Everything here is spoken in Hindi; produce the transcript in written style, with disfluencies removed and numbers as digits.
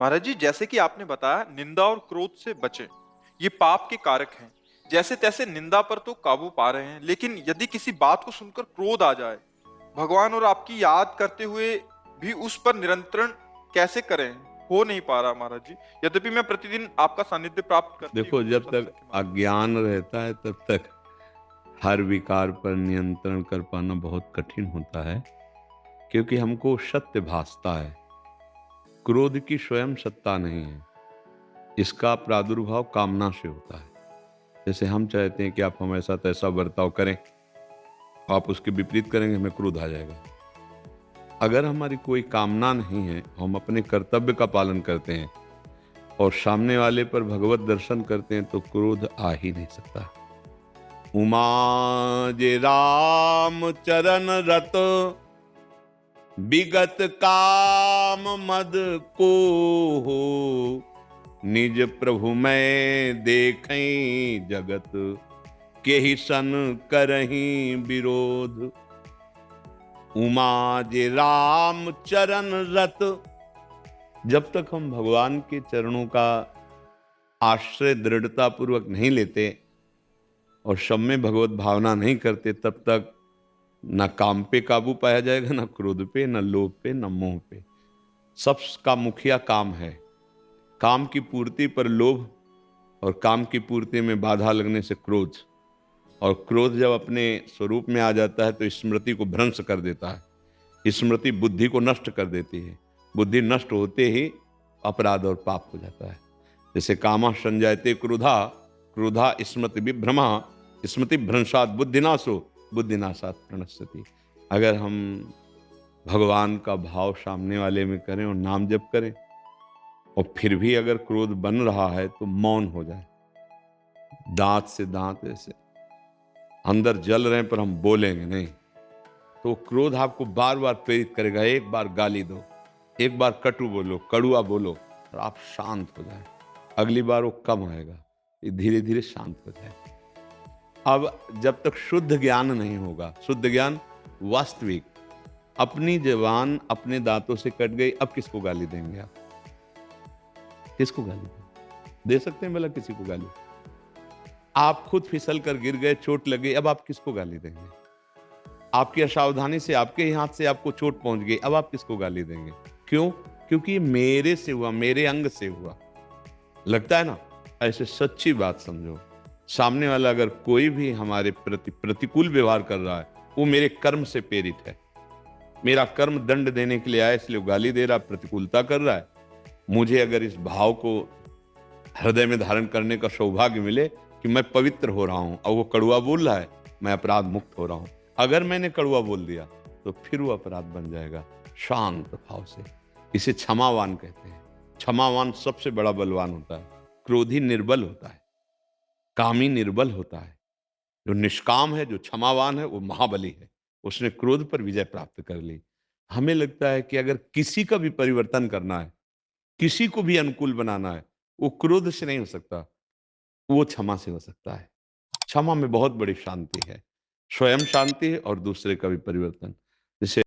महाराज जी, जैसे कि आपने बताया निंदा और क्रोध से बचें, ये पाप के कारक हैं। जैसे तैसे निंदा पर तो काबू पा रहे हैं, लेकिन यदि किसी बात को सुनकर क्रोध आ जाए, भगवान और आपकी याद करते हुए भी उस पर नियंत्रण कैसे करें? हो नहीं पा रहा महाराज जी। यद्यपि मैं प्रतिदिन आपका सानिध्य प्राप्त करती देखो, हूँ जब तक सत्संग के माध्यम अज्ञान रहता है तब तक हर विकार पर नियंत्रण कर पाना बहुत कठिन होता है, क्योंकि हमको सत्य भासता है। क्रोध की स्वयं सत्ता नहीं है, इसका प्रादुर्भाव कामना से होता है। जैसे हम चाहते हैं कि आप हमारे साथ ऐसा बर्ताव करें, आप उसके विपरीत करेंगे, हमें क्रोध आ जाएगा। अगर हमारी कोई कामना नहीं है, हम अपने कर्तव्य का पालन करते हैं और सामने वाले पर भगवत दर्शन करते हैं, तो क्रोध आ ही नहीं सकता। उमा जे राम चरण रत, विगत काम मद को हो, निज प्रभु मैं देखें जगत, के ही सन करहीं विरोध। उमा जे राम चरण रत, जब तक हम भगवान के चरणों का आश्रय दृढ़ता पूर्वक नहीं लेते और सब में भगवत भावना नहीं करते, तब तक न काम पे काबू पाया जाएगा, न क्रोध पे, न लोभ पे, न मोह पे। सबका मुखिया काम है। काम की पूर्ति पर लोभ, और काम की पूर्ति में बाधा लगने से क्रोध। और क्रोध जब अपने स्वरूप में आ जाता है तो स्मृति को भ्रंश कर देता है। स्मृति बुद्धि को नष्ट कर देती है। बुद्धि नष्ट होते ही अपराध और पाप हो जाता है। जैसे कामा संजायते क्रोधा, क्रोधा स्मृति विभ्रमा, स्मृति भ्रंशात बुद्धिनाशो, बुद्धिनाशात प्रणश्यति। अगर हम भगवान का भाव सामने वाले में करें और नाम जप करें, और फिर भी अगर क्रोध बन रहा है तो मौन हो जाए। दांत से दांत ऐसे अंदर जल रहे हैं पर हम बोलेंगे नहीं, तो क्रोध आपको बार बार प्रेरित करेगा। एक बार गाली दो, एक बार कटु बोलो, कड़ुआ बोलो, और आप शांत हो जाए। अगली बार वो कम आएगा, ये धीरे धीरे शांत हो जाए। अब जब तक शुद्ध ज्ञान नहीं होगा, शुद्ध ज्ञान वास्तविक, अपनी जबान अपने दांतों से कट गई, अब किसको गाली देंगे आप? किसको गाली दे सकते हैं भला किसी को गाली? आप खुद फिसल कर गिर गए, चोट लगी, अब आप किसको गाली देंगे? आपकी असावधानी से, आपके ही हाथ से आपको चोट पहुंच गई, अब आप किसको गाली देंगे? क्यों? क्योंकि मेरे से हुआ, मेरे अंग से हुआ। लगता है ना? ऐसे सच्ची बात समझो, सामने वाला अगर कोई भी हमारे प्रति प्रतिकूल व्यवहार कर रहा है, वो मेरे कर्म से प्रेरित है। मेरा कर्म दंड देने के लिए आया, इसलिए वो गाली दे रहा, प्रतिकूलता कर रहा है। मुझे अगर इस भाव को हृदय में धारण करने का सौभाग्य मिले कि मैं पवित्र हो रहा हूं और वो कड़ुआ बोल रहा है, मैं अपराध मुक्त हो रहा हूं, अगर मैंने कड़ुआ बोल दिया तो फिर वो अपराध बन जाएगा शांत भाव से। इसे क्षमावान कहते हैं। क्षमावान सबसे बड़ा बलवान होता है। क्रोधी निर्बल होता है, कामी निर्बल होता है। जो निष्काम है, जो क्षमावान है, वो महाबली है। उसने क्रोध पर विजय प्राप्त कर ली। हमें लगता है कि अगर किसी का भी परिवर्तन करना है, किसी को भी अनुकूल बनाना है, वो क्रोध से नहीं हो सकता, वो क्षमा से हो सकता है। क्षमा में बहुत बड़ी शांति है, स्वयं शांति है और दूसरे का भी परिवर्तन।